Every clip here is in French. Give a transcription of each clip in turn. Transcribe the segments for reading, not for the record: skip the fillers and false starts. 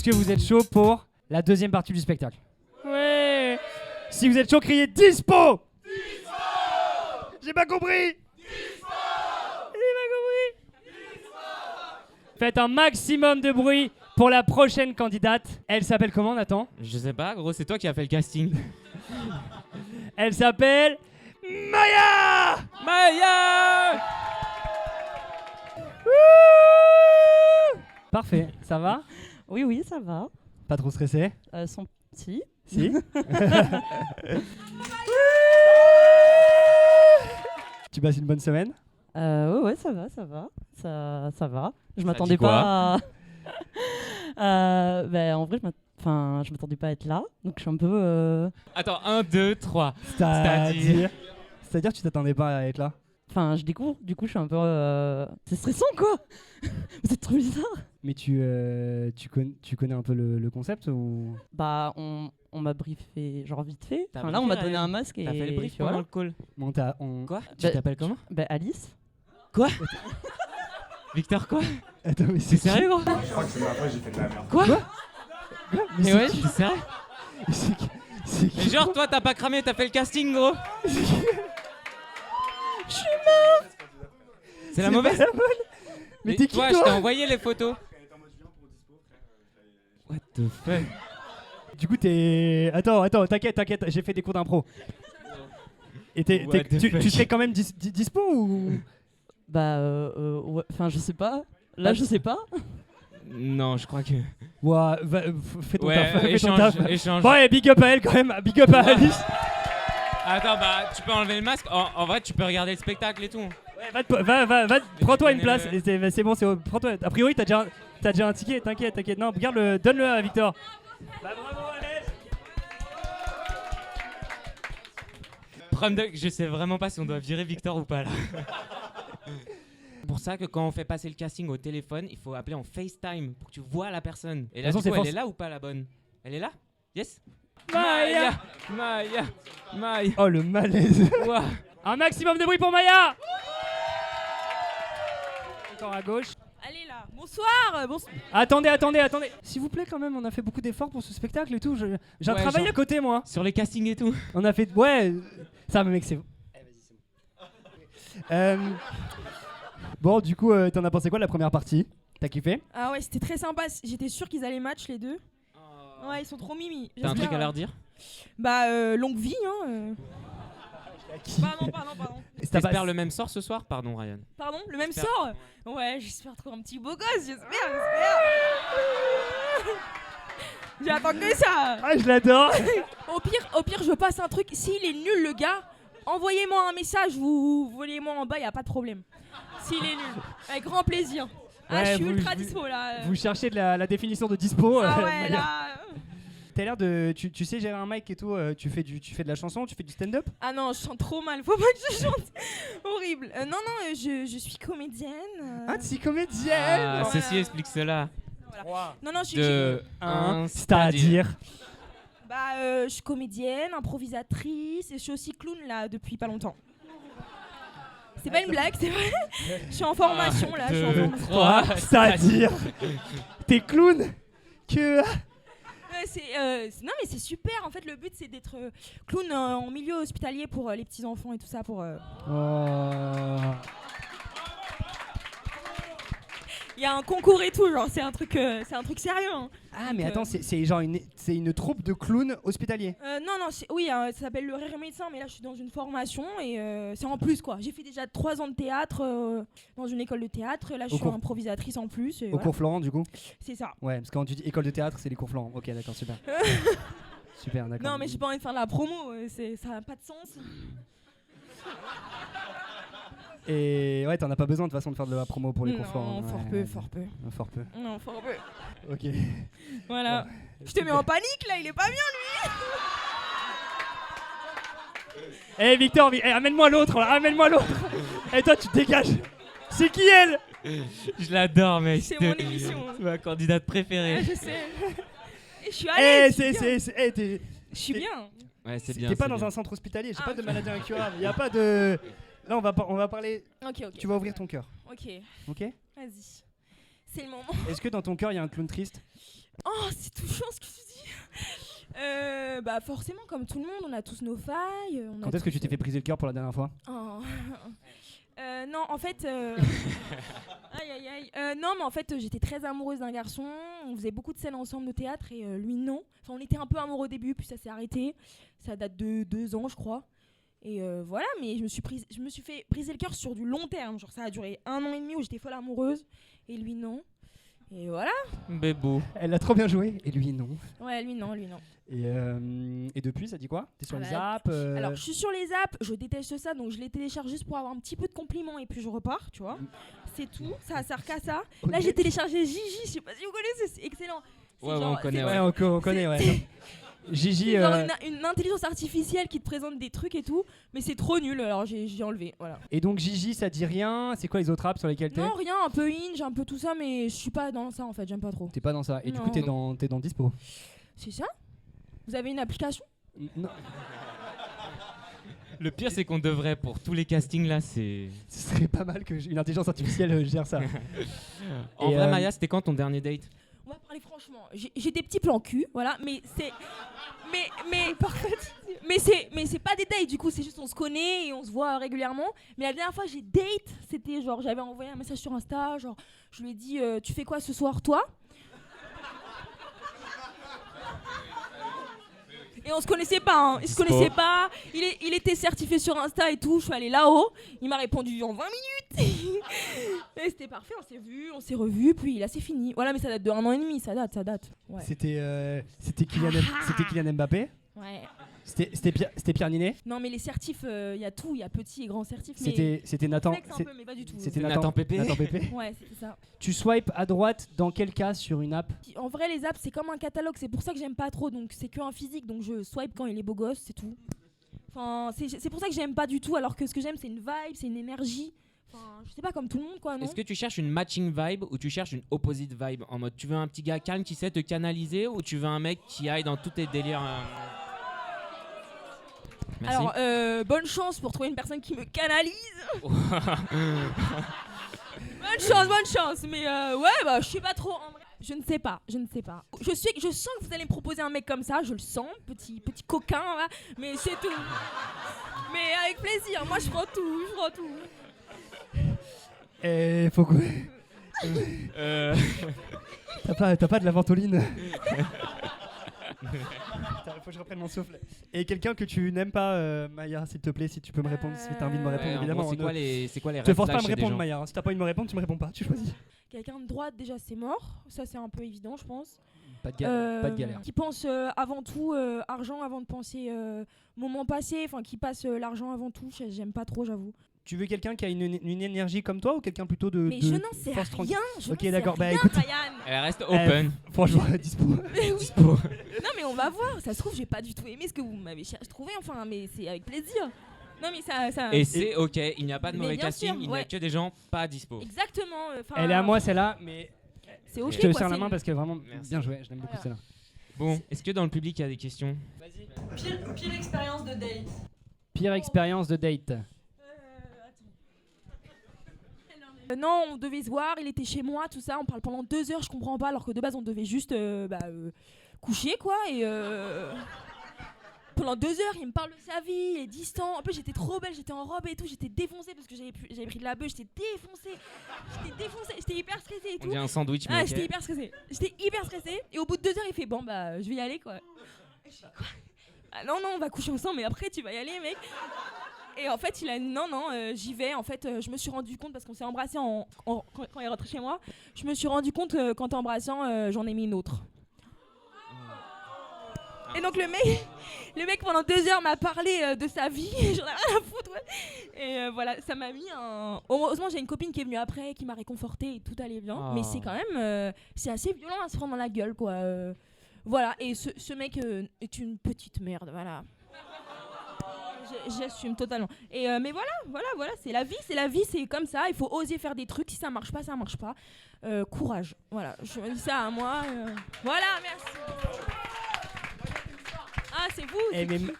Est-ce que vous êtes chaud pour la deuxième partie du spectacle? Ouais. Si vous êtes chaud, criez dispo. Dispo. J'ai pas compris. Dispo. J'ai pas compris. Dispo. Faites un maximum de bruit pour la prochaine candidate. Elle s'appelle comment, Nathan? Je sais pas, gros, c'est toi qui as fait le casting. Elle s'appelle Maya. Maya. Parfait, ça va? Oui, oui, ça va. Pas trop stressé? Son petit. Si. Tu passes une bonne semaine? Ouais, ça va, ça va. Ça va. Je m'attendais dit quoi pas à... en vrai, je m'attendais pas à être là. Donc, je suis un peu... Attends, 1, 2, 3. C'est-à-dire que tu t'attendais pas à être là? Enfin, je découvre. Du coup, je suis un peu... C'est stressant, quoi. Vous êtes trop bizarre. Mais tu connais un peu le concept ou... Bah, on m'a briefé, genre vite fait. T'as Enfin, là, on m'a briefé, donné Ryan. un masque et... T'as fait le brief puis pendant voilà. le call. Bon, Quoi? Tu t'appelles comment? Bah, Alice. Quoi? Victor, quoi? Attends, mais C'est sérieux, gros? Je crois que c'est ma fois j'ai fait de la merde. Quoi? Mais Mais ouais, c'est sérieux? c'est qui? Mais genre, toi, t'as pas cramé, t'as fait le casting, gros? C'est la mauvaise? pas la bonne. Mais t'es qui, toi? toi? Je t'ai envoyé les photos. What the fuck? Du coup, t'es... Attends, t'inquiète, j'ai fait des cours d'impro. Et What the fuck? tu serais quand même dispo ou... Bah, ouais. Enfin, je sais pas. Là, je sais pas. Non, je crois que... Ouais, fais ton taf, fais ton échange, taf. échange. Bon, et big up à elle quand même, big up à Alice. Attends, bah, tu peux enlever le masque. En vrai, tu peux regarder le spectacle et tout. Ouais, va, prends-toi une place. Et c'est bon, prends-toi. A priori, t'as déjà un ticket, t'inquiète. Non, regarde donne-le à Victor. Bah, bravo, Alice. Problème je sais vraiment pas si on doit virer Victor ou pas là. C'est pour ça que quand on fait passer le casting au téléphone, il faut appeler en FaceTime pour que tu vois la personne. Et là, De toute du façon, coup, c'est elle est là ou pas la bonne? Elle est là? Yes? Maya. Maya. Oh, le malaise. Ouah. Un maximum de bruit pour Maya. Encore à gauche. Allez là, bonsoir. Attendez. S'il vous plaît, quand même, on a fait beaucoup d'efforts pour ce spectacle et tout. J'ai un Ouais, travail genre- à côté, moi. Sur les castings et tout. On a fait... Ouais, ça, mec, c'est... Bon, du coup, t'en as pensé quoi de la première partie? T'as kiffé? Ah ouais, c'était très sympa. J'étais sûre qu'ils allaient match les deux. Ouais, ils sont trop mimi. T'as un J'espère, truc à leur dire? Bah, longue vie, hein. Pardon. T'espères le même sort ce soir? Pardon, Ryan. Pardon, le même J'espère. sort? Ouais, j'espère trouver un petit beau gosse, j'espère. J'attends que ça. Ah, je l'adore. Au pire, je passe un truc. S'il est nul, le gars, envoyez-moi un message, vous voulez-moi en bas, y a pas de problème. S'il est nul, avec grand plaisir. Ah, Ouais, je suis vous- ultra vous- dispo là. Vous cherchez de la définition de dispo. Ah ouais, Maya. là. T'as l'air de... Tu sais gérer un mic et tout, tu fais de la chanson, tu fais du stand-up? Ah non, je chante trop mal, faut pas que je chante. Horrible. Non, je suis comédienne. Ah, tu es comédienne. Ah, Ouais. ceci explique cela. Non, je suis. De C'est-à-dire... Bah, je suis comédienne, improvisatrice et je suis aussi clown là depuis pas longtemps. C'est pas une blague, c'est vrai. Je suis en formation là, je suis en formation. Quoi? C'est-à-dire... T'es clown? Que... Non mais c'est super, en fait le but c'est d'être clown en milieu hospitalier pour les petits enfants et tout ça pour... Oh. Il y a un concours et tout, genre c'est un truc sérieux. Hein. Ah, mais attends, c'est genre une troupe de clowns hospitaliers. Non, oui, ça s'appelle le Rire médecin, mais là je suis dans une formation et c'est en plus quoi. J'ai fait déjà 3 ans de théâtre dans une école de théâtre, là je suis improvisatrice en plus. Et Au voilà. cours Florent, du coup? C'est ça. Ouais, parce que quand tu dis école de théâtre, c'est les cours Florent. Ok, d'accord, super. Super, d'accord. Non mais j'ai pas envie de faire de la promo, ça n'a pas de sens. Et ouais, t'en as pas besoin de toute façon de faire de la promo pour les cours Florent. Non, fort Ouais, peu. Fort peu. Non, fort peu. Ok. Voilà. Je te mets en panique là, il est pas bien. Eh Victor, amène-moi l'autre, là, amène-moi l'autre. Et toi, tu te dégages. C'est qui elle? Je l'adore, mec. C'est mon émission. C'est ma candidate préférée. Je sais. Et je suis à l'aise. Je Je suis bien. Ouais, c'est bien. T'es pas c'est dans bien. un centre hospitalier, j'ai Ah, pas de ok. maladie incurable. Y a pas de... Là, on va parler... Ok. Tu vas ouvrir ton cœur, Ok. ok? Vas-y. C'est le moment. Est-ce que dans ton cœur, il y a un clown triste? Oh, c'est touchant ce que tu dis. Bah forcément, comme tout le monde, on a tous nos failles. Quand est-ce que tu t'es fait briser le cœur pour la dernière fois? Oh. Non, en fait... Aïe, aïe, aïe. Non, mais en fait, j'étais très amoureuse d'un garçon. On faisait beaucoup de scènes ensemble au théâtre et lui, non. Enfin, on était un peu amoureux au début, puis ça s'est arrêté. Ça date de 2 ans, je crois. Et voilà, mais je me suis fait briser le cœur sur du long terme. Genre, ça a duré 1 an et demi où j'étais folle amoureuse. Et lui, non. Et voilà. Bébou. Elle a trop bien joué, et lui non. Ouais, lui, non. Et depuis, ça dit quoi? T'es sur Ah les bah, apps Alors, je suis sur les apps, je déteste ça, donc je les télécharge juste pour avoir un petit peu de compliments et puis je repars, tu vois. C'est tout, ça sert qu'à ça. Ok. Là, j'ai téléchargé Gigi, je sais pas si vous connaissez, c'est excellent. C'est Ouais, on connaît, Ouais, on connaît, ouais. Gigi, C'est genre une intelligence artificielle qui te présente des trucs et tout, mais c'est trop nul, alors j'ai enlevé, voilà. et donc Gigi, ça dit rien? C'est quoi les autres apps sur lesquelles t'es? Non, rien, un peu Inge, un peu tout ça, mais je suis pas dans ça en fait, j'aime pas trop. T'es pas dans ça. Et du coup, Non. t'es dans Dispo? C'est ça? Vous avez une application? Non. Le pire, c'est qu'on devrait, pour tous les castings là, c'est. Ce serait pas mal que une intelligence artificielle gère ça. En Et, vrai, Maya, c'était quand ton dernier date? On va parler franchement, j'ai des petits plans cul, voilà, mais c'est... Mais c'est pas des dates, du coup, c'est juste on se connaît et on se voit régulièrement. Mais la dernière fois j'ai date, c'était genre j'avais envoyé un message sur Insta, genre je lui ai dit tu fais quoi ce soir toi? Et on se connaissait pas, hein. Il se connaissait pas, il était certifié sur Insta et tout, je suis allée là-haut, il m'a répondu en 20 minutes. Et c'était parfait, on s'est vu, on s'est revu, puis là c'est fini. Voilà, mais ça date de 1 an et demi, ça date. Ouais. C'était Kylian Mbappé? Ouais. C'était Pierre Ninet? Non mais les certifs, il y a tout, il y a petit et grand certif. Mais C'était Nathan. flex un peu, mais pas du tout. C'était Nathan Pépé. Nathan Pépé. Ouais, c'était ça. Tu swipes à droite dans quel cas sur une app? En vrai, les apps, c'est comme un catalogue, c'est pour ça que j'aime pas trop. Donc, c'est qu'un physique, donc je swipe quand il est beau gosse, c'est tout. Enfin, c'est pour ça que j'aime pas du tout, alors que ce que j'aime, c'est une vibe, c'est une énergie. Enfin, je sais pas, comme tout le monde, quoi, non? Est-ce que tu cherches une matching vibe ou tu cherches une opposite vibe? En mode, tu veux un petit gars calme qui sait te canaliser ou tu veux un mec qui aille dans tous tes délires? Merci. Alors, bonne chance pour trouver une personne qui me canalise. Bonne chance, mais ouais, bah, je sais pas trop, en vrai. Je ne sais pas. Je sens que vous allez me proposer un mec comme ça, je le sens, petit coquin, là, mais c'est tout. Mais avec plaisir, moi je prends tout. Faut que... T'as pas de la ventoline? Putain, faut que je reprenne mon souffle. Et quelqu'un que tu n'aimes pas, Maya, s'il te plaît, si tu peux me répondre, si t'as envie de me répondre, Ouais, en évidemment. gros, c'est quoi les Te red force pas à flags me chez des répondre, gens? Maya. Si t'as pas envie de me répondre, tu me réponds pas. Tu choisis. Quelqu'un de droite, déjà, c'est mort. Ça, c'est un peu évident, je pense. Pas de galère. Qui pense avant tout argent avant de penser moment passé. Enfin, qui passe l'argent avant tout. J'aime pas trop, j'avoue. Tu veux quelqu'un qui a une énergie comme toi ou quelqu'un plutôt de Mais je n'en sais force tranquille? rien. Ok, d'accord. Bah Rien, écoute, Ryan. Elle reste open. franchement, dispo. Dispo. Non, mais on va voir. Ça se trouve, j'ai pas du tout aimé ce que vous m'avez trouvé. Enfin, mais c'est avec plaisir. Non, mais ça... Et c'est ok, il n'y a pas de Mais mauvais bien casting, sûr, il n'y a ouais. que des gens pas dispo. Exactement. Elle est à moi celle-là, mais C'est ok. je te quoi, serre la c'est- main parce que vraiment Merci. bien joué. Je l'aime beaucoup Voilà. celle-là. Bon, est-ce que dans le public il y a des questions? Pire expérience de date. Pire expérience de date. Non, on devait se voir, il était chez moi, tout ça, on parle pendant 2 heures, je comprends pas, alors que de base on devait juste coucher quoi, et pendant 2 heures il me parle de sa vie, il est distant, en plus j'étais trop belle, j'étais en robe et tout, j'étais défoncée parce que j'avais pris de la beuh, j'étais défoncée, j'étais hyper stressée et On tout. dit un sandwich, mais Ah, ok. j'étais hyper stressée, et au bout de 2 heures il fait bon bah je vais y aller quoi. Je fais, quoi? Ah non, on va coucher ensemble, mais après tu vas y aller mec. Et en fait, il a dit non, j'y vais. En fait, je me suis rendu compte, parce qu'on s'est embrassé quand il est rentré chez moi, je me suis rendu compte qu'en t'embrassant, j'en ai mis une autre. Et donc le mec pendant 2 heures m'a parlé de sa vie, j'en ai rien à foutre. Ouais. Et voilà, ça m'a mis un... Heureusement, j'ai une copine qui est venue après, qui m'a réconfortée et tout allait bien. Oh. Mais c'est quand même... c'est assez violent à se prendre dans la gueule, quoi. Voilà, et ce mec est une petite merde, voilà. J'assume totalement. Et mais voilà, c'est la vie, c'est comme ça. Il faut oser faire des trucs. Si ça marche pas, ça marche pas. Courage. Voilà, je dis ça à moi. Voilà, merci. Ah, c'est vous.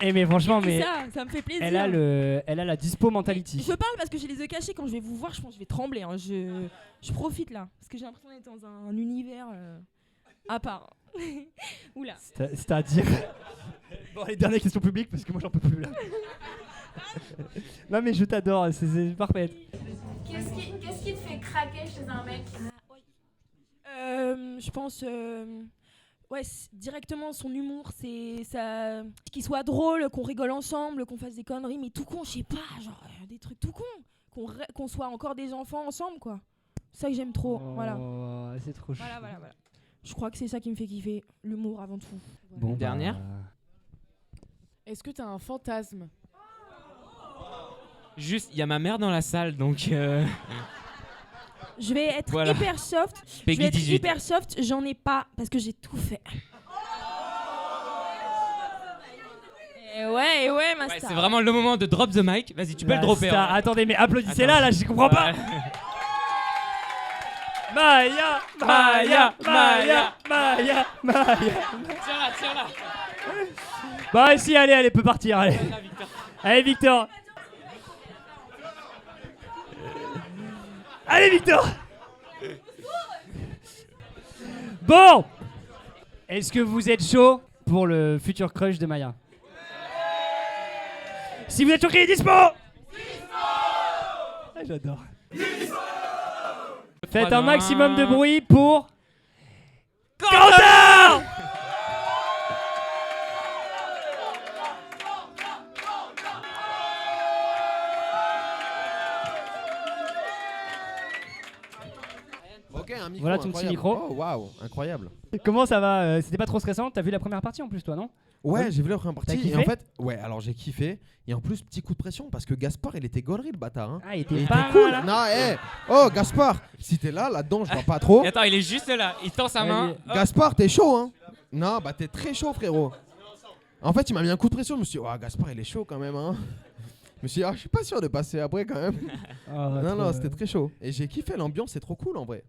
Mais franchement, qui mais ça me fait plaisir. elle a la dispo mentality. Je parle parce que j'ai les yeux cachés. Quand je vais vous voir, je pense que je vais trembler. Hein. Je profite là, parce que j'ai l'impression d'être dans un univers à part. Oula. C'est-à-dire. Bon, les dernières questions publiques parce que moi j'en peux plus là. Non mais je t'adore, c'est parfait. Qu'est-ce qui te fait craquer chez un mec? Je pense directement son humour, c'est ça, qu'il soit drôle, qu'on rigole ensemble, qu'on fasse des conneries, mais tout con, je sais pas, genre des trucs tout con, qu'on soit encore des enfants ensemble, quoi. C'est ça que j'aime trop, voilà. C'est trop chou. Voilà. Je crois que c'est ça qui me fait kiffer, l'humour avant tout. Bon, Une dernière. Est-ce que t'as un fantasme? Juste, il y a ma mère dans la salle, donc... Je vais être Voilà. hyper soft. Peggy Je vais être 18. hyper soft, j'en ai pas parce que j'ai tout fait. Et ouais, ma Ouais, star. c'est vraiment le moment de drop the mic. Vas-y, tu peux La le dropper. star. hein. Attendez, mais applaudissez-la Attends. là, je comprends pas. Ouais. Maya. Tiens-la. Bah si, allez, elle peut partir, allez. Là, Victor. Allez, Victor. Allez, Victor. Bon. Est-ce que vous êtes chaud pour le futur crush de Maya? Si vous êtes chaud, criez dispo. Ah, j'adore. Faites un maximum de bruit pour... Quentin. Ok, un micro. Voilà ton petit incroyable. micro. Oh waouh, incroyable. Comment ça va? C'était pas trop stressant? T'as vu la première partie en plus, toi, non? Ouais, Ouais. j'ai vu la première partie. T'as kiffé Et en fait, ouais, alors j'ai kiffé. Et en plus, petit coup de pression parce que Gaspard, il était gaulerie le bâtard. Hein. Ah, il Il était était pas cool. mal, hein. Non, Oh, Gaspard, si t'es là-dedans, je vois pas trop. Et attends, il est juste là. Il tend sa main. Vas-y. Hop. Gaspard, t'es chaud, hein? Non, bah t'es très chaud, frérot. En fait, il m'a mis un coup de pression. Je me suis dit, Gaspard, il est chaud quand même, hein. Je me suis dit, je suis pas sûr de passer après quand même. Non, c'était très chaud. Et j'ai kiffé l'ambiance, c'est trop cool en vrai.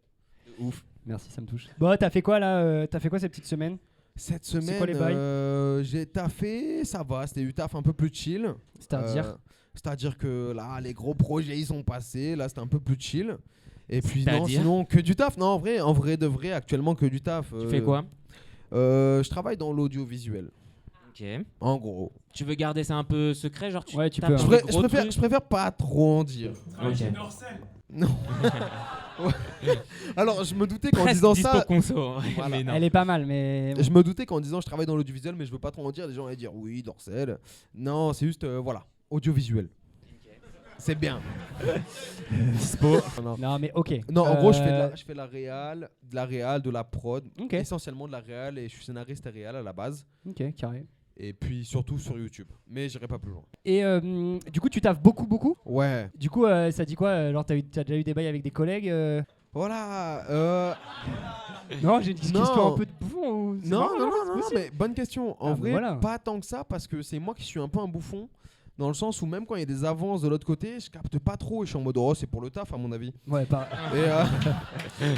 Ouf. Merci, ça me touche. Bon, t'as fait quoi là? T'as fait quoi cette petite semaine? Cette quoi semaine, les bails j'ai taffé, ça va, c'était du taf un peu plus chill. C'est-à-dire C'est-à-dire que là, les gros projets ils sont passés, là c'était un peu plus chill. Et puis non, C'est-à-dire sinon que du taf. Non, en vrai de vrai, actuellement que du taf. Tu fais quoi? Je travaille dans l'audiovisuel, Ok. en gros. Tu veux garder ça un peu secret, genre tu Ouais, tu tapes peux, dans hein. des gros trucs Je préfère pas trop en dire. Ok. Non. Ouais. Alors, je me doutais qu'en Presque disant dispo ça, conso. Voilà. Mais non. Elle est pas mal, mais... je me doutais qu'en disant je travaille dans l'audiovisuel, mais je veux pas trop en dire, les gens allaient dire oui, Dorsel. Non, c'est juste, voilà, audiovisuel. C'est bien. Dispo. Non, mais ok. Non, en gros, je fais de la réal, de la prod, Ok, essentiellement de la réal, et je suis scénariste et réal à la base. ok, carré. Et puis surtout sur YouTube. Mais j'irai pas plus loin. Et du coup, tu taffes beaucoup? Ouais. Du coup, ça dit quoi? Alors, t'as déjà eu des bails avec des collègues? Voilà. Non, j'ai une Non. question un peu de bouffon ou... c'est Non, marrant, non, c'est non, possible. mais bonne question. En Ah, vrai, voilà. pas tant que ça, parce que c'est moi qui suis un peu un bouffon. Dans le sens où même quand il y a des avances de l'autre côté, je capte pas trop et je suis en mode c'est pour le taf à mon avis. Ouais, pas... Et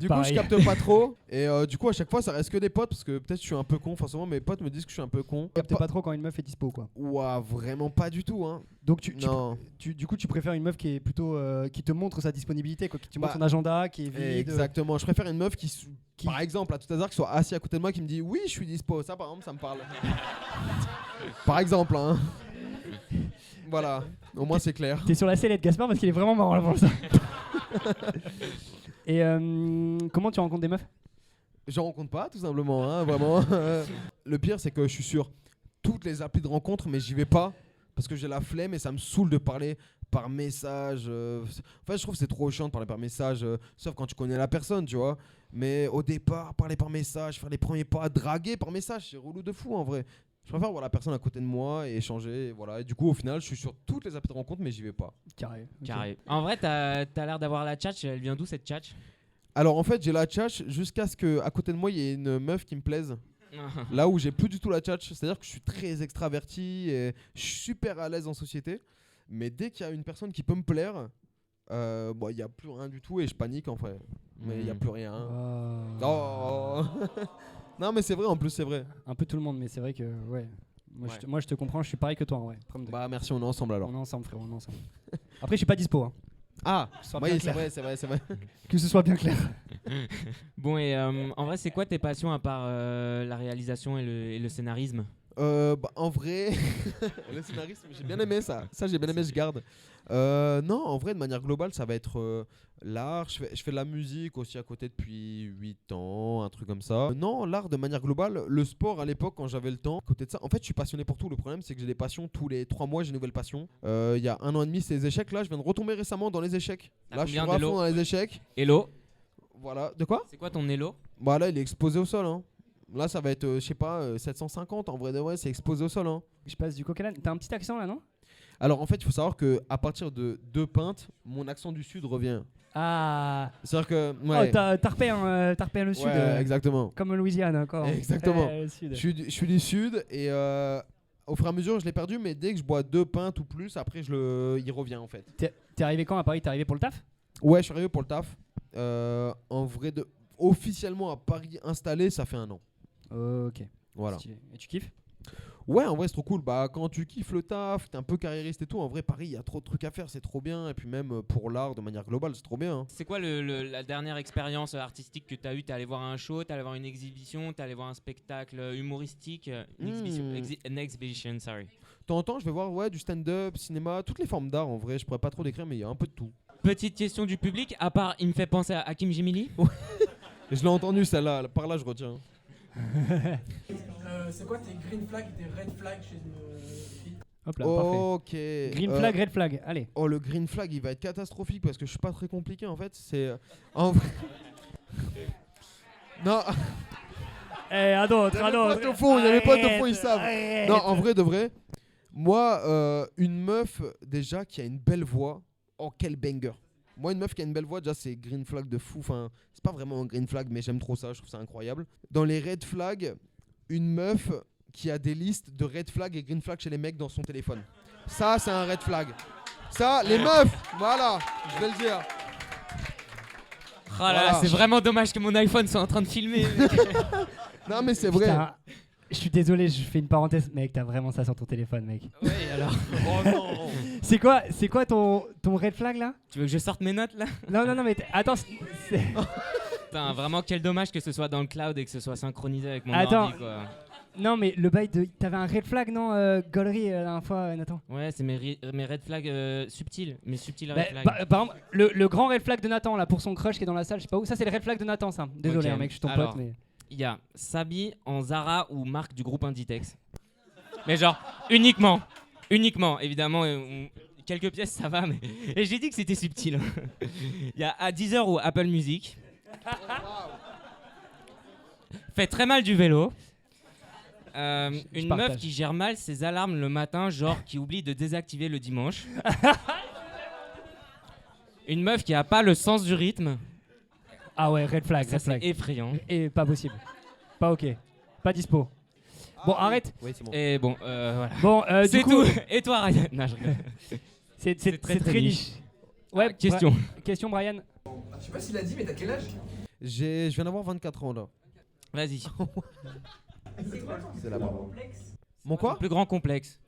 du coup, Pareil. je capte pas trop. Et du coup, à chaque fois, ça reste que des potes parce que peut-être je suis un peu con. Enfin, souvent, mes potes me disent que je suis un peu con. Capte pas trop quand une meuf est dispo, quoi. Ouah, vraiment pas du tout, hein. Donc, Non. du coup, tu préfères une meuf qui est plutôt... qui te montre sa disponibilité, quoi. Qui te montre Bah, son agenda, qui est vide. Exactement. Je préfère une meuf qui, Qui- par exemple, à tout hasard, qui soit assise à côté de moi, qui me dit oui, je suis dispo. Ça, par exemple, ça me parle. Par exemple, hein. Voilà. Au moins, c'est clair. T'es sur la sellette, Gaspard, parce qu'il est vraiment marrant là pour ça. Et comment tu rencontres des meufs? J'en rencontre pas, tout simplement, hein, vraiment. Le pire, c'est que je suis sur toutes les applis de rencontre, mais j'y vais pas parce que j'ai la flemme et ça me saoule de parler par message. En fait, je trouve que c'est trop chiant de parler par message, sauf quand tu connais la personne, tu vois. Mais au départ, parler par message, faire les premiers pas, draguer par message, c'est relou de fou en vrai. Je préfère voir la personne à côté de moi et échanger, et voilà. Et du coup, au final, je suis sur toutes les applis de rencontre, mais j'y vais pas. Carré. ok. Carré. En vrai, t'as l'air d'avoir la tchatch. Elle vient d'où cette tchatch? Alors en fait, j'ai la tchatch jusqu'à ce qu'à côté de moi, il y ait une meuf qui me plaise. Là où j'ai plus du tout la tchatch, c'est-à-dire que je suis très extraverti et je suis super à l'aise en société. Mais dès qu'il y a une personne qui peut me plaire, il n'y a plus rien du tout et je panique en fait. Mais il n'y a plus rien. Ah. Oh. Non mais c'est vrai, en plus c'est vrai. Un peu tout le monde, mais c'est vrai que ouais. Moi, Ouais. moi, je te comprends, je suis pareil que toi en vrai. Bah merci, on est ensemble alors. On est ensemble, frérot, on est ensemble. Après, je suis pas dispo. Hein. Ah Que ce soit oui, bien c'est clair. vrai. Que ce soit bien clair. Bon, et en vrai, c'est quoi tes passions à part la réalisation et le scénarisme? En vrai, le scénariste, j'ai bien aimé ça. Ça, j'ai bien aimé, je garde. Non, en vrai, de manière globale, ça va être l'art. Je fais de la musique aussi à côté depuis 8 ans, un truc comme ça. Non, l'art de manière globale. Le sport à l'époque, quand j'avais le temps. À côté de ça, en fait, je suis passionné pour tout. Le problème, c'est que j'ai des passions. Tous les 3 mois, j'ai une nouvelle passion. Il y a 1 an et demi, c'est les échecs. Là, je viens de retomber récemment dans les échecs. T'as Là, je suis combien à d'élo fond dans les échecs. Hello, Voilà. De quoi? c'est quoi ton Hello? Bah là, il est exposé au sol. Hein. Là, ça va être, je sais pas, 750. En vrai de vrai, c'est exposé au sol. Hein. Je passe du coq à l'âne. T'as un petit accent là, non? Alors en fait, il faut savoir que à partir de 2 pintes, mon accent du sud revient. Ah. C'est-à-dire que Oh, t'as repéré le sud. ouais, exactement. Comme Louisiane encore. Exactement. Le sud. Je suis du sud et au fur et à mesure, je l'ai perdu, mais dès que je bois 2 pintes ou plus, après il revient en fait. T'es arrivé quand à Paris? T'es arrivé pour le taf? Ouais, je suis arrivé pour le taf. En vrai, officiellement à Paris installé, ça fait 1 an. Ok. Voilà. Stylé. Et tu kiffes? Ouais, en vrai, c'est trop cool. Bah, quand tu kiffes le taf, t'es un peu carriériste et tout. En vrai, Paris, il y a trop de trucs à faire, c'est trop bien. Et puis même pour l'art de manière globale, c'est trop bien. Hein. C'est quoi la dernière expérience artistique que t'as eue? T'es allé voir un show, t'es allé voir une exhibition, t'es allé voir un spectacle humoristique? An exhibition, sorry. De temps en temps, je vais voir du stand-up, cinéma, toutes les formes d'art. En vrai, je pourrais pas trop décrire, mais il y a un peu de tout. Petite question du public, à part il me fait penser à Hakim Jemili. Et je l'ai entendu celle-là, par là, je retiens. C'est quoi tes green flags et tes red flags chez une fille? Hop là, parfait. Ok. Green flag, red flag. Allez. Oh, le green flag, il va être catastrophique parce que je suis pas très compliqué en fait. C'est. En vrai. Non. À d'autres, Il y a mes potes au fond, ils savent. Non, en vrai de vrai. Moi, une meuf déjà qui a une belle voix. Oh, quel banger. Moi, une meuf qui a une belle voix, déjà, c'est green flag de fou. Enfin, c'est pas vraiment un green flag, mais j'aime trop ça. Je trouve ça incroyable. Dans les red flags, une meuf qui a des listes de red flag et green flag chez les mecs dans son téléphone. Ça, c'est un red flag. Ça, les meufs, voilà, je vais le dire. Oh là là, c'est vraiment dommage que mon iPhone soit en train de filmer. Non, mais c'est vrai. Putain, je suis désolé, je fais une parenthèse, mec, t'as vraiment ça sur ton téléphone, mec. Oui, alors. Oh non. C'est quoi ton red flag là? Tu veux que je sorte mes notes là? Non, mais attends. Putain, vraiment quel dommage que ce soit dans le cloud et que ce soit synchronisé avec mon Attends. ordi quoi. Non, mais le bail de. T'avais un red flag, non, Gollery, la dernière fois, Nathan? Ouais, c'est mes red flags subtils, mes subtils Bah, red flags. par exemple, le grand red flag de Nathan là pour son crush qui est dans la salle, je sais pas où. Ça, c'est le red flag de Nathan, ça. Désolé, Ok. hein, mec, je suis ton Alors, pote, mais. Il y a Sabi en Zara ou marque du groupe Inditex. Mais genre, uniquement, évidemment. Quelques pièces, ça va, mais. Et j'ai dit que c'était subtil. Il y a à Deezer ou Apple Music. Fait très mal du vélo. Une partage. meuf qui gère mal ses alarmes le matin, genre qui oublie de désactiver le dimanche. Une meuf qui a pas le sens du rythme. Ah ouais, red flag, Ça, red c'est flag. effrayant. Et pas possible. Pas ok. Pas dispo. Bon, arrête. Oui, c'est bon. Et bon, voilà. Bon, C'est du coup, tout. Et toi, Ryan? Non, je rigole. c'est très, très très niche. Ouais, Question. Question, Brian. Je sais pas s'il a dit, mais t'as quel âge? Je viens d'avoir 24 ans là. Vas-y. C'est là-bas. Mon quoi? Plus grand complexe.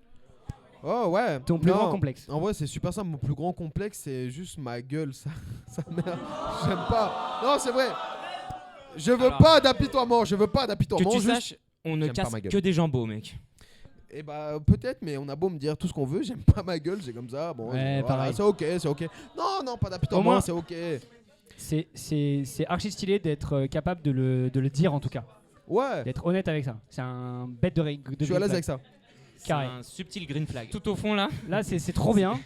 Oh ouais. Ton plus Non, grand complexe. En vrai, c'est super simple. Mon plus grand complexe, c'est juste ma gueule. Ça merde. J'aime pas. Non, c'est vrai. Je veux Alors, pas d'apitoiement. Je veux pas Que d'apitoiement. tu juste- saches, on ne j'aime pas casse ma gueule. que des jambes, mec. Eh bah peut-être, mais on a beau me dire tout ce qu'on veut, j'aime pas ma gueule, c'est comme ça. Bon, Ouais, pareil. c'est ok, c'est ok. Non, pas Au d'apitoiement, moins- c'est ok. C'est archi stylé d'être capable de le dire en tout cas. Ouais, D'être honnête avec ça. C'est un bête de règle. je suis à l'aise avec ça. C'est Carré. un subtil green flag. Tout au fond là. Là, c'est trop bien.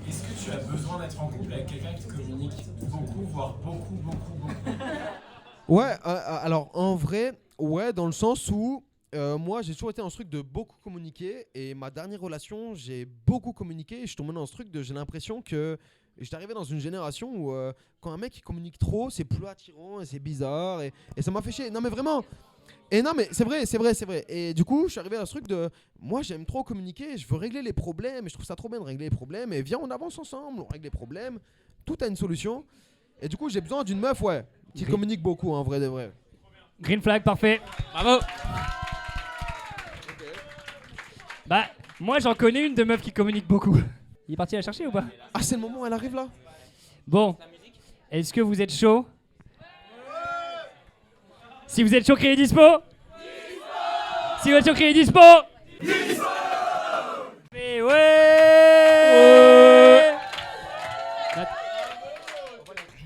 Est-ce que tu as besoin d'être en couple avec quelqu'un qui communique beaucoup, voire beaucoup? Ouais, alors en vrai, ouais, dans le sens où moi j'ai toujours été dans ce truc de beaucoup communiquer et ma dernière relation, j'ai beaucoup communiqué et je suis tombé dans ce truc de j'ai l'impression que j'étais arrivé dans une génération où quand un mec il communique trop, c'est plus attirant et c'est bizarre et ça m'a fait chier. Non mais vraiment. Et non mais c'est vrai. Et du coup, je suis arrivé à ce truc de moi j'aime trop communiquer, je veux régler les problèmes et je trouve ça trop bien de régler les problèmes et viens on avance ensemble, on règle les problèmes, tout a une solution. Et du coup, j'ai besoin d'une meuf qui communique beaucoup en vrai de vrai. Green flag, parfait. Bravo. Bah, moi j'en connais une de meuf qui communique beaucoup. Il est parti la chercher ou pas? Ah, c'est le moment, elle arrive là. Bon. Est-ce que vous êtes chaud? Si vous êtes chaud, criez dispo. Si vous êtes chaud, criez dispo. Mais ouais.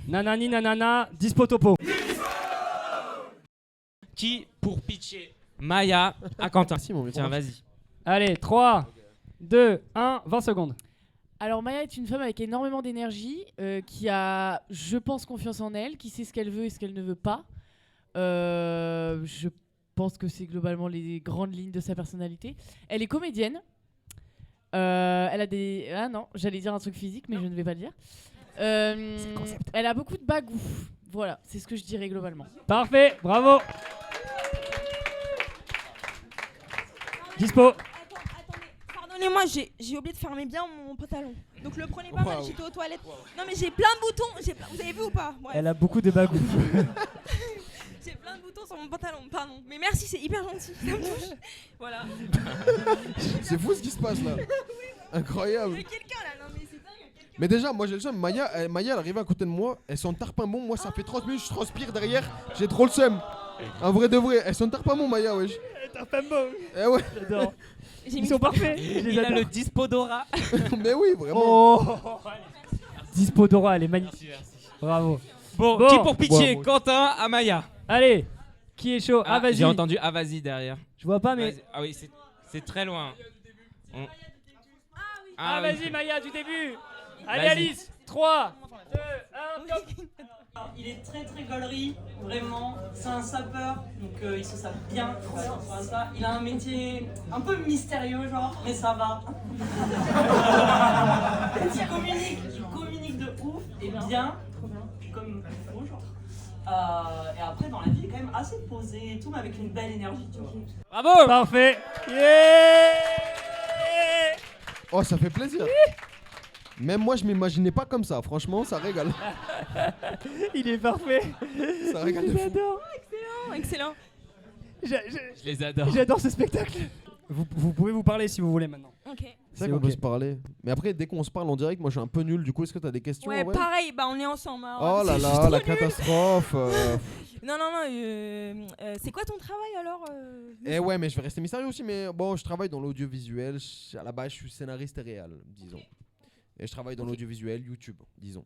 Nanani nanana, dispo topo. Qui pour pitcher Maya à Quentin? Merci, mon Tiens, vas-y. Allez, 3, 2, 1, 20 secondes. Alors Maya est une femme avec énormément d'énergie, qui a, je pense, confiance en elle, qui sait ce qu'elle veut et ce qu'elle ne veut pas. Je pense que c'est globalement les grandes lignes de sa personnalité. Elle est comédienne. Elle a des... Ah non, j'allais dire un truc physique, mais je ne vais pas le dire. Elle a beaucoup de bagou. Voilà, c'est ce que je dirais globalement. Parfait, bravo. Dispo. Attendez, pardonnez-moi, j'ai oublié de fermer bien mon pantalon. Donc le prenez pas mal, j'étais aux toilettes. Non mais j'ai plein de boutons, vous avez vu ou pas? Bref. Elle a beaucoup de bagou. J'ai plein de boutons sur mon pantalon, pardon. Mais merci, c'est hyper gentil, ça me touche. Voilà. C'est fou ce qui se passe là. Incroyable. Il y a quelqu'un là, non mais c'est dingue. Mais déjà, moi j'ai le seum. Maya, elle arrive à côté de moi. Elle sent tarpin-bon. Moi, ça fait 30 minutes, je transpire derrière. J'ai trop le seum. Un vrai de vrai. Elle sent tarpin-bon, Maya, wesh. Tarpin-bon. Eh ouais. J'adore. Ils sont parfaits. Il a le Dispodora. Mais oui, vraiment. Oh. Dispodora, elle est magnifique. Bravo. Bon, Bon. qui pour pitcher Bon. Quentin à Maya? Allez, qui est chaud? Ah, vas-y. J'ai entendu ah vas-y derrière. Je vois pas, mais. Vas-y. Ah oui, c'est très loin. Ah, oui. vas-y, Maya, du début. Allez, Vas-y. Alice. 3, 2, 1, top. Il est très très gaulerie, vraiment. C'est un sapeur, donc il se sape bien. Ça. Il a un métier un peu mystérieux, genre, mais ça va. Il communique de ouf et bien, comme il faut, genre. Et après, dans la vie, il est quand même assez posé et tout, mais avec une belle énergie, tu vois. Bravo. Parfait. Yeah. Oh, ça fait plaisir. Même moi, je m'imaginais pas comme ça. Franchement, ça régale. Il est parfait. Ça régale de fou. J'adore. Excellent. Je les adore. J'adore ce spectacle. Vous pouvez vous parler si vous voulez maintenant. Ok. C'est vrai qu'on peut se parler. Mais après, dès qu'on se parle en direct, moi je suis un peu nul. Du coup, est-ce que t'as des questions? Ouais, en vrai pareil, bah on est ensemble. Hein. Oh là Je suis là, trop la nulle. catastrophe. Non, c'est quoi ton travail alors Eh ouais, mais je vais rester mystérieux aussi. Mais bon, je travaille dans l'audiovisuel. À la base, je suis scénariste et réal, disons. Et je travaille dans l'audiovisuel, YouTube, disons.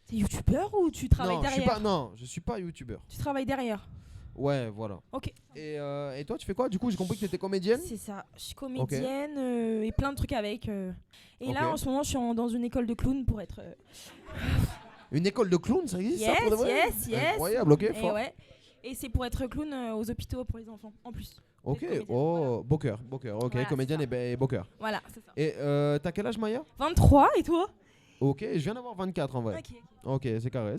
T'es youtubeur ou tu travailles derrière? Je suis pas youtubeur. Tu travailles derrière. Ouais, voilà. Ok. Et toi, tu fais quoi? Du coup, j'ai compris que t'étais comédienne. C'est ça. Je suis comédienne et plein de trucs avec. Et là, Ok. en ce moment, je suis dans une école de clown pour être. Une école de clown, ça existe ça pour de vrai? Yes. Incroyable, ok, Et fort. ouais. Et c'est pour être clown aux hôpitaux pour les enfants, en plus. Ok, comédienne. oh, Boker, ok, Voilà, comédienne c'est ça. et Boker. Voilà, c'est ça. Et t'as quel âge, Maya? 23, et toi? Ok, je viens d'avoir 24 en vrai. Ok. Ok, c'est carré.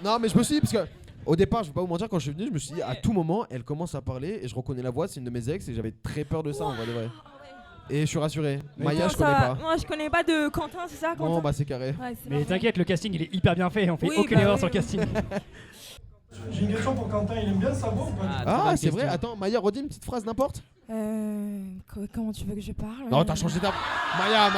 Non, mais je me suis dit, parce que au départ, je vais pas vous mentir, quand je suis venu, je me suis dit, à tout moment, elle commence à parler et je reconnais la voix, c'est une de mes ex et j'avais très peur de ça en vrai de vrai. Et je suis rassuré. Maya, Non, je connais pas. Moi, je connais pas de Quentin, c'est ça, Quentin? Bon, bah c'est carré. Ouais, c'est Mais parfait. t'inquiète, le casting il est hyper bien fait. On fait Oui, aucune bah erreur oui, sur le oui. casting. J'ai une question pour Quentin, il aime bien sa voix ou pas? Ah, c'est vrai, attends, Maya, redis une petite phrase n'importe. Comment tu veux que je parle? Non, t'as changé ta. Maya.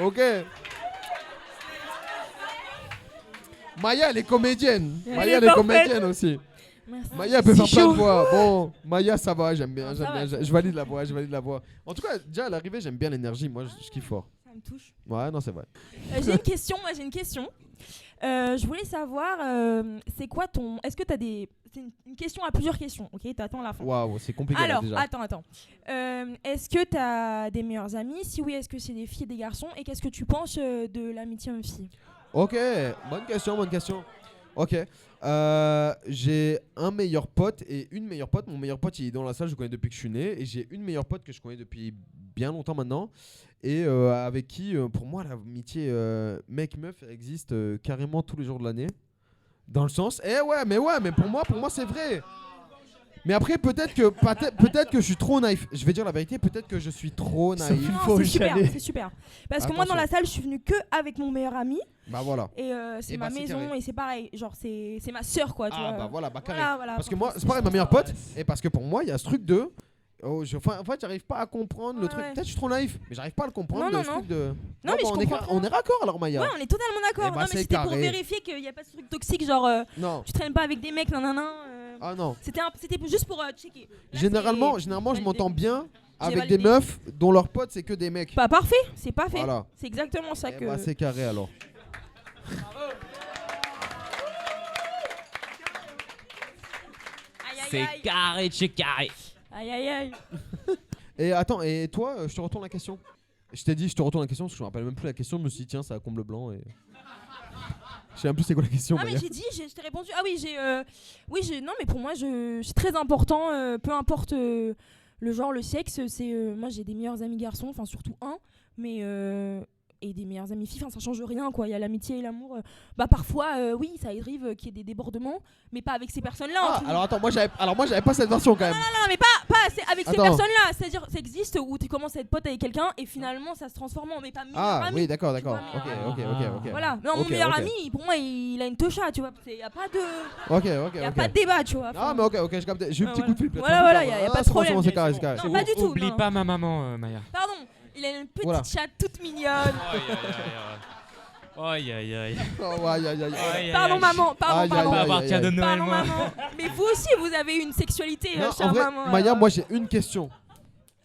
Ok. Maya, elle est comédienne. Maya, elle est comédienne aussi. Merci. Maya peut faire C'est plein de chaud. voix. Bon, Maya, ça va, j'aime bien. Ça va. Je valide la voix. En tout cas, déjà à l'arrivée, j'aime bien l'énergie. Moi, je kiffe fort. Ça me touche. Ouais, non, c'est vrai. J'ai une question, je voulais savoir, c'est quoi ton... Est-ce que t'as des... C'est une question à plusieurs questions, ok? T'attends la fin. Waouh, c'est compliqué là, Alors, déjà. attends. Est-ce que t'as des meilleurs amis? Si oui, est-ce que c'est des filles et des garçons? Et qu'est-ce que tu penses de l'amitié homme-fille? Ok, bonne question. Ok, j'ai un meilleur pote et une meilleure pote. Mon meilleur pote, il est dans la salle, je le connais depuis que je suis né. Et j'ai une meilleure pote que je connais depuis bien longtemps maintenant. Et avec qui, pour moi, l'amitié mec-meuf existe carrément tous les jours de l'année. Dans le sens, mais pour moi c'est vrai. Mais après, peut-être que je suis trop naïf. Je vais dire la vérité, peut-être que je suis trop naïf. Non, c'est super. Parce que moi, dans la salle, je suis venue que avec mon meilleur ami. Bah voilà. Et c'est Et ma bah, c'est maison carré. et c'est pareil. Genre, c'est ma sœur, quoi. Tu vois. Bah voilà, bah carré. Voilà, Parce que moi, c'est pareil, ma meilleure pote. Et parce que pour moi, il y a ce truc de. En fait, j'arrive pas à comprendre le truc. Ouais. Peut-être que je suis trop naïf, mais j'arrive pas à le comprendre. Non, ce non. truc de... Non, mais je comprends. on est raccord alors, Maya. Ouais, on est totalement d'accord. Eh bah, non, mais c'est c'était pour carré. vérifier qu'il n'y a pas ce truc toxique, genre Non. tu traînes pas avec des mecs, nanana. Ah non. C'était juste pour checker. Là, Généralement, c'est je validé. m'entends bien avec validé. des meufs dont leurs potes c'est que des mecs. Pas parfait, c'est pas fait. Voilà. C'est exactement ça Eh que. bah, c'est carré alors. Aïe, aïe, C'est aïe. carré de chez carré. Aïe aïe aïe. Et attends, et toi, je te retourne la question. Je t'ai dit, je te retourne la question parce que je me rappelle même plus la question. Je me suis dit, tiens, ça comble blanc. Et... Je sais même plus c'est quoi la question. Ah mais Maya. j'ai dit, je t'ai répondu. Ah oui, non mais pour moi, c'est très important. Peu importe le genre, le sexe. Moi j'ai des meilleurs amis garçons, enfin surtout un, mais et des meilleurs amis filles. Enfin ça change rien quoi. Il y a l'amitié et l'amour. Bah parfois, oui, ça arrive qu'il y ait des débordements, mais pas avec ces personnes-là. en Ah, tout- alors attends, moi j'avais pas cette version quand même. Non, mais pas avec ces Attends. personnes-là. C'est-à-dire, ça existe où tu commences à être pote avec quelqu'un et finalement ça se transforme en mais pas meilleur Ah ami. oui, d'accord. tu vois, Ok. Voilà. Non, mon Ok, meilleur ok. ami, pour moi, il a une tocha, tu vois. Y a pas de, Ok. y a pas de débat, tu vois. Ah, mais ok, je capte. J'ai eu un petit voilà. coup de fil. peut-être. Voilà, y a Ah, pas de c'est bon, problème. c'est carré, c'est carré. Non, pas du tout. Oublie non. pas ma maman, Maya. Pardon, il a une petite Voilà. chatte toute mignonne. Aïe aïe aïe. Oh, aïe, aïe, aïe. Pardon, maman. Aïe, Pardon, aïe, pardon. Pas aïe, à partir de Noël, Pardon, moi. maman. Mais vous aussi, vous avez une sexualité, Non, chère en vrai, maman. Maya, alors. moi j'ai une question.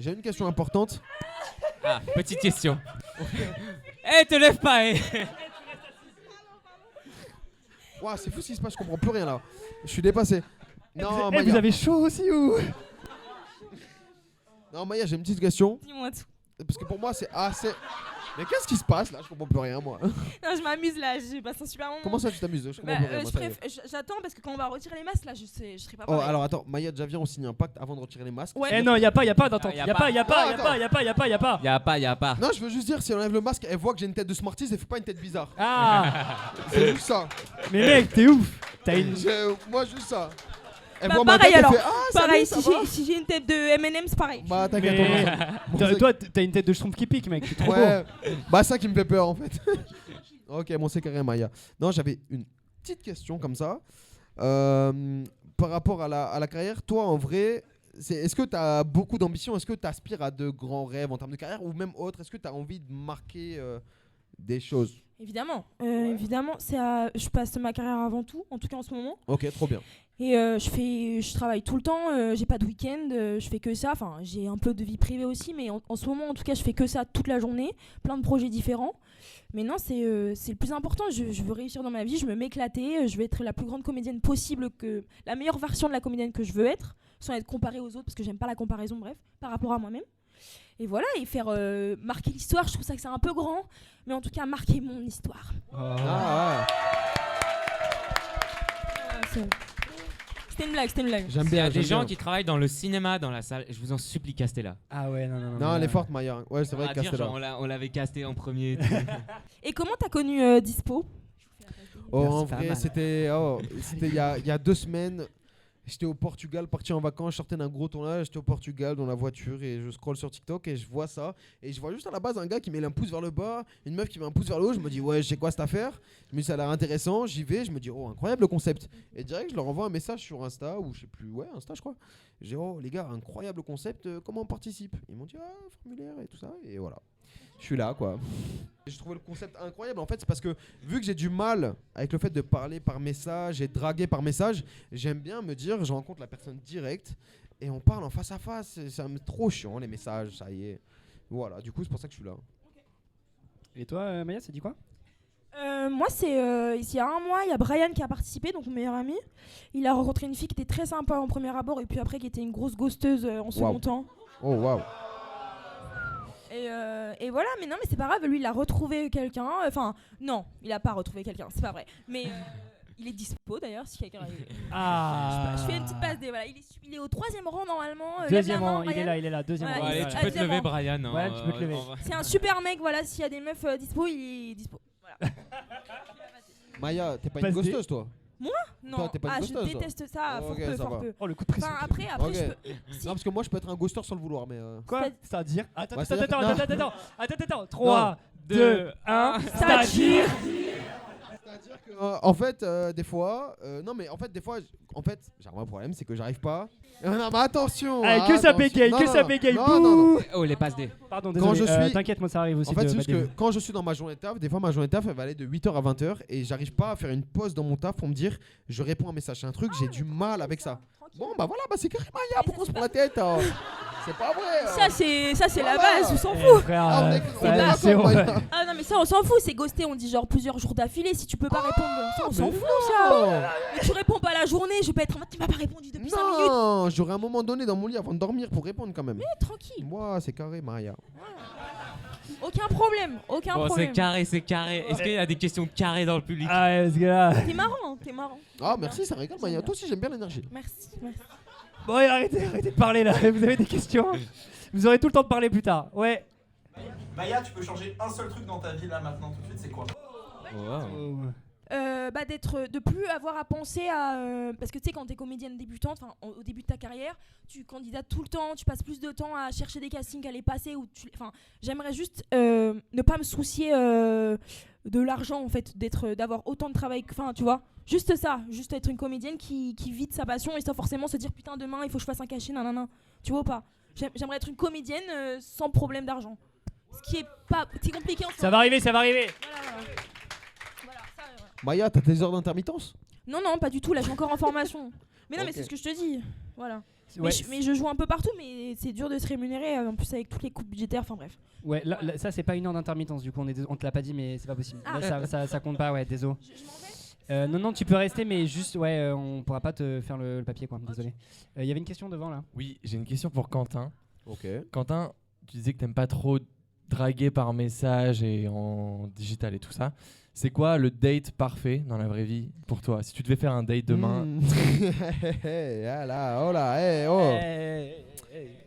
J'ai une question importante. Ah, petite question. Eh, te lève pas, eh. Ouah, c'est fou ce qui se passe, je comprends plus rien là. Je suis dépassé. Non, Eh, Maya. vous avez chaud aussi ou Non, Maya, j'ai une petite question. Dis-moi tout. Parce que pour moi, c'est assez. Mais qu'est-ce qui se passe là? Je comprends plus rien, moi. Non, je m'amuse là, j'ai passé un super moment. Comment ça, tu t'amuses? Je comprends Bah, plus rien. moi, ça y est. j'attends parce que quand on va retirer les masques là, je serai pas Oh, pareil. alors attends, Maya, déjà viens, on signe un pacte avant de retirer les masques. Ouais. Eh non, y a pas d'entente. Y a Y a pas. pas, Y a pas. Non, je veux juste dire, si elle enlève le masque, elle voit que j'ai une tête de Smarties, elle fait pas une tête bizarre. Ah. C'est juste ça. Mais mec, t'es ouf. T'as une. Moi, juste ça. Elle Bah, voit ma pareil tête, elle alors. fait Ah, Pareil, salut, ça va si j'ai une tête de M&M's, pareil. Bah, t'inquiète. Mais Bon, c'est- toi, t'as une tête de schtroumpf qui pique, mec. T'es trop beau. Ouais, bah ça qui me fait peur en fait. Ok, bon c'est carré Maya. Non, j'avais une petite question comme ça. Par rapport à la carrière, toi en vrai, est-ce que tu as beaucoup d'ambition? Est-ce que tu aspires à de grands rêves en termes de carrière ou même autre? Est-ce que tu as envie de marquer des choses? Évidemment, je passe ma carrière avant tout, en tout cas en ce moment. Ok, trop bien. Et je travaille tout le temps, j'ai pas de week-end, je fais que ça. Enfin, j'ai un peu de vie privée aussi, mais en ce moment, en tout cas, je fais que ça toute la journée, plein de projets différents. Mais non, c'est le plus important. Je veux réussir dans ma vie, je veux m'éclater, je veux être la plus grande comédienne possible, la meilleure version de la comédienne que je veux être, sans être comparée aux autres, parce que j'aime pas la comparaison, bref, par rapport à moi-même. Et voilà, et faire marquer l'histoire, je trouve ça que c'est un peu grand, mais en tout cas, marquer mon histoire. Ah, C'était une blague, j'aime Il y a bien. des gens qui travaillent dans le cinéma dans la salle. Je vous en supplie, castez-la. Ah ouais, non. Non, elle est forte Maya. Ouais, c'est vrai que Castella. On l'avait casté en premier. Et comment t'as connu Dispo? Oh, Merci, en pas vrai, mal. c'était il y a 2 semaines. J'étais au Portugal, parti en vacances, je sortais d'un gros tournage, j'étais au Portugal dans la voiture et je scrolle sur TikTok et je vois ça. Et je vois juste à la base un gars qui met un pouce vers le bas, une meuf qui met un pouce vers le haut. Je me dis, ouais, je sais quoi cette affaire. Mais ça a l'air intéressant, j'y vais, je me dis, oh, incroyable le concept. Et direct, je leur envoie un message sur Insta ou je sais plus, ouais, Insta, je crois. J'ai dit, oh, les gars, incroyable concept, comment on participe? Ils m'ont dit, ah, formulaire et tout ça. Et voilà. Je suis là, quoi. Et je trouvais le concept incroyable. En fait, c'est parce que vu que j'ai du mal avec le fait de parler par message et de draguer par message, j'aime bien me dire, je rencontre la personne directe et on parle en face à face. C'est trop chiant, les messages, ça y est. Voilà, du coup, c'est pour ça que je suis là. Et toi, Maya, ça dit quoi? Moi, c'est il y a un mois, il y a Brian qui a participé, donc mon meilleur ami. Il a rencontré une fille qui était très sympa en premier abord et puis après qui était une grosse ghosteuse en second temps. Oh, waouh. Et voilà, mais non, mais c'est pas grave, lui il a retrouvé quelqu'un. Enfin, non, il a pas retrouvé quelqu'un, c'est pas vrai. Mais il est dispo d'ailleurs, si quelqu'un. Ah. Je fais une petite passe des. Voilà, il est au 3e rang normalement. Deuxième lève la main, rang, il Brian. est là, deuxième Voilà, rang. Allez, il est tu à peux te zéro. lever, Brian. hein, Ouais, tu peux te lever. C'est un super mec, voilà, s'il y a des meufs dispo, il est dispo. Voilà. Maya, t'es pas Passe une des- ghosteuse, toi? Non, Toi, t'es pas une je ghosteuse, toi. déteste ça, fort Ok, peu, ça fort va. peu. Oh, le coup de pression. Enfin, après, Ok. je peux. Si. Non, parce que moi, je peux être un ghoster sans le vouloir, mais. Quoi? C'est-à-dire Attends, Bah, attends, c'est-à-dire- attends. 3, 2, 1. C'est-à-dire. C'est-à-dire que, en fait, des fois, non mais en fait, des fois, j'ai un vrai problème, c'est que j'arrive pas. Non mais attention. Allez, que ça bégaye, que ça bégaye. Non. Oh, les passes D. Pardon, Quand désolé. je suis- T'inquiète, moi ça arrive aussi. En fait, de c'est juste battre que des- quand je suis dans ma journée de taf, des fois ma journée de taf elle va aller de 8h à 20h et j'arrive pas à faire une pause dans mon taf pour me dire je réponds à un message. C'est un truc, j'ai du mal avec ça. Bon bah voilà, bah c'est carrément Maya, pourquoi on se prend la tête C'est pas vrai. Ça c'est la Voilà. base, on s'en Eh, fout. frère, Ah, on est- on est d'accord, c'est Maya. Ah non mais ça on s'en fout, c'est ghosté, on dit genre plusieurs jours d'affilée si tu peux pas répondre. Ça on s'en mais fout non. ça. Mais tu réponds pas la journée, je peux être en mode tu m'as pas répondu depuis 5 minutes. Non, j'aurai un moment donné dans mon lit avant de dormir pour répondre quand même. Tranquille, Moi, c'est carré, Maria. aucun problème, aucun Bon, c'est problème. carré, c'est carré. Est-ce qu'il y a des questions carrées dans le public? Ah ouais, parce que là. T'es marrant, t'es marrant. Ah, merci, ça régale, Maria. Toi aussi, j'aime bien l'énergie. Merci. Bon, allez, arrêtez de parler là. Vous avez des questions? Vous aurez tout le temps de parler plus tard. Ouais. Maya, tu peux changer un seul truc dans ta vie là maintenant tout de suite, c'est quoi? De plus avoir à penser à parce que tu sais quand t'es comédienne débutante, enfin au début de ta carrière, tu candidates tout le temps, tu passes plus de temps à chercher des castings, à les passer enfin j'aimerais juste ne pas me soucier de l'argent en fait, d'avoir autant de travail, enfin tu vois, juste ça, juste être une comédienne qui vit de sa passion et sans forcément se dire putain demain il faut que je fasse un cachet nanana, tu vois ou pas. J'aimerais être une comédienne sans problème d'argent, ce qui est pas c'est compliqué en ce Ça moment. va arriver, ça va arriver. Voilà, ça, Maya, t'as tes heures d'intermittence? non, pas du tout, là je suis encore en formation. Mais non, mais Ok. c'est ce que je te dis. Voilà. Ouais, Mais je joue un peu partout, mais c'est dur de se rémunérer, en plus avec toutes les coupes budgétaires, enfin bref. ouais, là, ça c'est pas une heure d'intermittence, du coup on te l'a pas dit, mais c'est pas possible. Ah. Là, ça compte pas, ouais, désolé. Je m'en vais. Non, tu peux rester, mais juste, ouais, on pourra pas te faire le papier, quoi, désolé. Il y avait une question devant là. Oui, j'ai une question pour Quentin. Ok. Quentin, tu disais que t'aimes pas trop draguer par message et en digital et tout ça. C'est quoi le date parfait dans la vraie vie pour toi? Si tu devais faire un date demain, Ah là, oh là, eh, oh.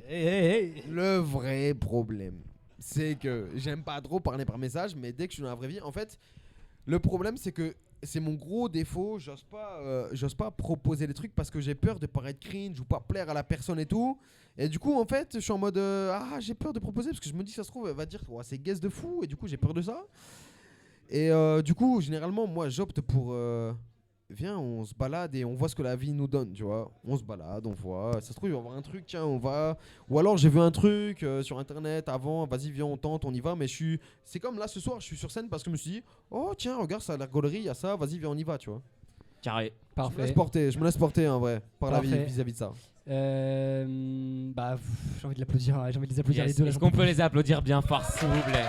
Hey. Le vrai problème, c'est que j'aime pas trop parler par message, mais dès que je suis dans la vraie vie, en fait, le problème c'est que c'est mon gros défaut, j'ose pas proposer des trucs parce que j'ai peur de paraître cringe ou pas plaire à la personne et tout. Et du coup, en fait, je suis en mode j'ai peur de proposer parce que je me dis, ça se trouve, elle va dire ouais, c'est guess de fou, et du coup, j'ai peur de ça. Et du coup, généralement, moi, j'opte pour viens, on se balade et on voit ce que la vie nous donne, tu vois. On se balade, on voit. Ça se trouve, il va y avoir un truc, tiens, on va. Ou alors, j'ai vu un truc sur internet avant, vas-y, viens, on tente, on y va. Mais c'est comme là ce soir, je suis sur scène parce que je me suis dit, oh, tiens, regarde, ça a l'air gaulerie, il y a ça, vas-y, viens, on y va, tu vois. Carré. Parfait. Je me laisse porter en vrai, par la vie Parfait. vis-à-vis de ça. Bah, j'ai envie de l'applaudir, j'ai envie de les applaudir Yes. les deux. là, Est-ce j'en qu'on peut les applaudir bien fort, s'il vous plaît?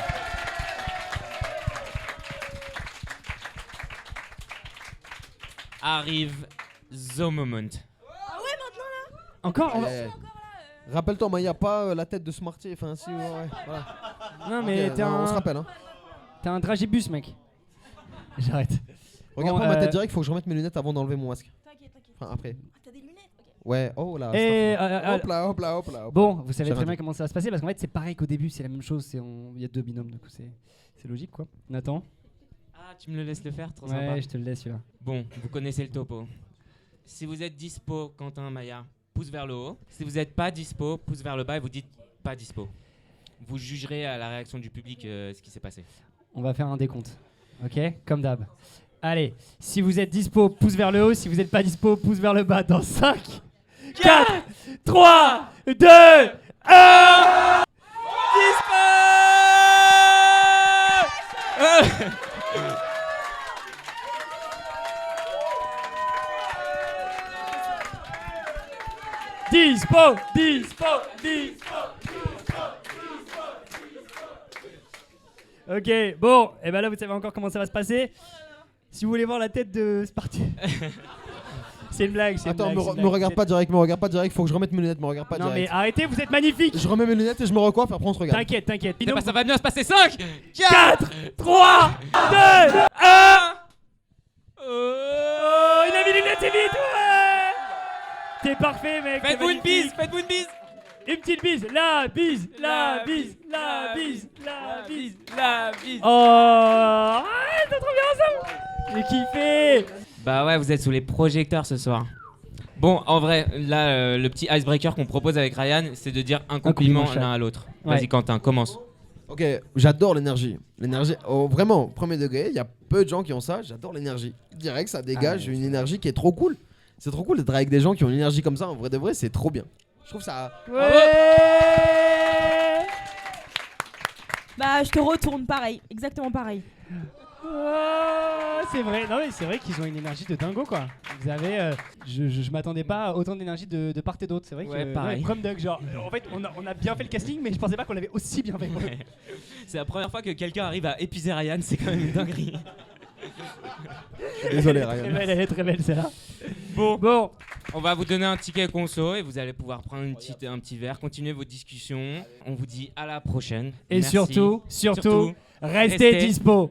Arrive the moment. Encore Eh, rappelle-toi, mais il n'y a pas la tête de Smarty. Enfin, si, ouais, voilà. Non, mais Ok, t'es on se un. rappelle, hein. T'es un dragibus, mec. J'arrête. Regarde Bon, pas ma tête direct, faut que je remette mes lunettes avant d'enlever mon masque. T'inquiète. Enfin, après. Ah, t'as des lunettes, ok. Ouais, oh là. Et, astaghfirullah. Hop là, hop là, hop là. Bon, vous savez J'ai très bien raté. comment ça va se passer parce qu'en fait, c'est pareil qu'au début, c'est la même chose. Il y a deux binômes, du coup, c'est logique, quoi. Nathan? Ah, tu me le laisses le faire? Trop Ouais, sympa. je te le laisse, celui-là. Bon, vous connaissez le topo. Si vous êtes dispo, Quentin, Maya, pouce vers le haut. Si vous n'êtes pas dispo, pouce vers le bas et vous dites pas dispo. Vous jugerez à la réaction du public ce qui s'est passé. On va faire un décompte. Ok? Comme d'hab. Allez, si vous êtes dispo, pouce vers le haut. Si vous n'êtes pas dispo, pouce vers le bas. Dans 5, 4, 3, 2, 1. Dispo! Ok, bon, et ben là vous savez encore comment ça va se passer. Si vous voulez voir la tête de Sparty. C'est une blague, c'est une Attends, blague, c'est une me blague. regarde pas direct, faut que je remette mes lunettes, me regarde pas Non mais direct. arrêtez, vous êtes magnifiques. Je remets mes lunettes et je me recoiffe, après on se regarde. T'inquiète. Eh ben, ça va bien se passer. 5, 4, 3, 2, 1. Oh, il a mis les lunettes, c'est vite, ouais. T'es parfait, mec. t'es Faites-vous une bise, magnifique. faites-vous une bise. Une petite bise, la bise, la bise, la bise, la bise. La bise. Oh, c'est trop bien ensemble. J'ai kiffé. Bah ouais, vous êtes sous les projecteurs ce soir. Bon, en vrai, là, le petit icebreaker qu'on propose avec Ryan, c'est de dire un compliment compliment l'un à l'autre. Ouais. Vas-y, Quentin, commence. Ok, j'adore l'énergie. L'énergie, oh, vraiment, premier degré, il y a peu de gens qui ont ça. J'adore l'énergie. Direct, ça dégage une énergie qui est trop cool. C'est trop cool d'être avec des gens qui ont une énergie comme ça. En vrai de vrai, c'est trop bien. Je trouve ça. Bah, je te retourne pareil, exactement pareil. C'est vrai, non mais c'est vrai qu'ils ont une énergie de dingo quoi. Vous avez, je m'attendais pas à autant d'énergie de part et d'autre. C'est vrai Ouais, que pareil. comme Doug, genre, en fait, on a bien fait le casting, mais je pensais pas qu'on l'avait aussi bien fait. Ouais. C'est la première fois que quelqu'un arrive à épuiser Ryan, c'est quand même une dinguerie. Désolé, Ryan. Elle est très belle celle-là. Bon, on va vous donner un ticket conso et vous allez pouvoir prendre un petit verre, continuer vos discussions. On vous dit à la prochaine. Et Merci. surtout, restez dispo.